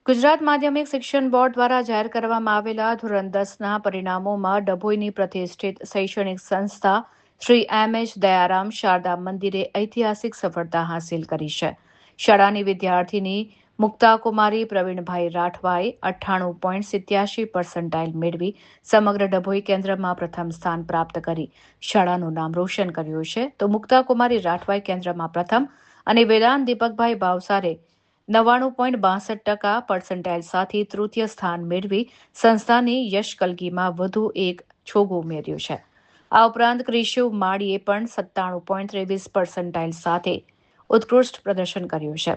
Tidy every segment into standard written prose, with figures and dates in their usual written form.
ગુજરાત માધ્યમિક શિક્ષણ બોર્ડ દ્વારા જાહેર કરવામાં આવેલા ધોરણ 10ના પરિણામોમાં ડભોઈની પ્રતિષ્ઠિત શૈક્ષણિક સંસ્થા શ્રી એમ.એચ. દયારામ શારદા મંદિરે ઐતિહાસિક સફળતા હાંસિલ કરી છે. શાળાની વિદ્યાર્થીની મુક્તાકુમારી પ્રવીણભાઈ રાઠવાએ 98.87% મેળવી સમગ્ર ડભોઈ કેન્દ્રમાં પ્રથમ સ્થાન પ્રાપ્ત કરી શાળાનું નામ રોશન કર્યું છે. તો મુક્તાકુમારી રાઠવાએ કેન્દ્રમાં પ્રથમ અને વેદાંત દીપકભાઈ ભાવસારે 99.62% સાથે તૃતીય સ્થાન મેળવી સંસ્થાની યશકલગીમાં વધુ એક છોગું ઉમેર્યું છે. આ ઉપરાંત ક્રિશિવ માળીએ પણ 97.23% સાથે ઉત્કૃષ્ટ પ્રદર્શન કર્યું છે.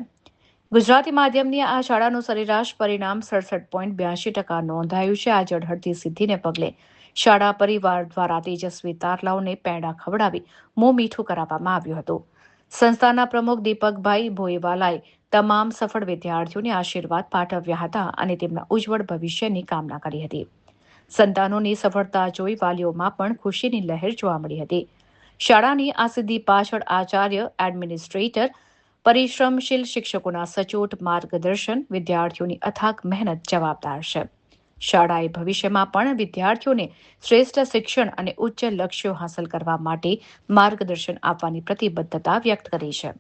ગુજરાતી માધ્યમની આ શાળાનું સરેરાશ પરિણામ 67.82% નોંધાયું છે. આ ઝળહળતી સિદ્ધિને પગલે શાળા પરિવાર દ્વારા તેજસ્વી તારલાઓને પેંડા ખવડાવી મોં મીઠું કરાવવામાં આવ્યું હતું. સંસ્થાના પ્રમુખ દીપકભાઈ ભોયવાલાએ તમામ સફળ વિદ્યાર્થીઓને આશીર્વાદ પાઠવ્યા હતા અને તેમના ઉજ્જવળ ભવિષ્યની કામના કરી હતી. સંતાનોની સફળતા જોઈ વાલીઓમાં પણ ખુશીની લહેર જોવા મળી હતી. શાળાની આ સિદ્ધિ પાછળ આચાર્ય, એડમિનિસ્ટ્રેટર, પરિશ્રમશીલ શિક્ષકોના સચોટ માર્ગદર્શન, વિદ્યાર્થીઓની અથાગ મહેનત જવાબદાર છે. શાળાએ ભવિષ્યમાં પણ વિદ્યાર્થીઓને શ્રેષ્ઠ શિક્ષણ અને ઉચ્ચ લક્ષ્યો હાંસલ કરવા માટે માર્ગદર્શન આપવાની પ્રતિબદ્ધતા વ્યક્ત કરી છે.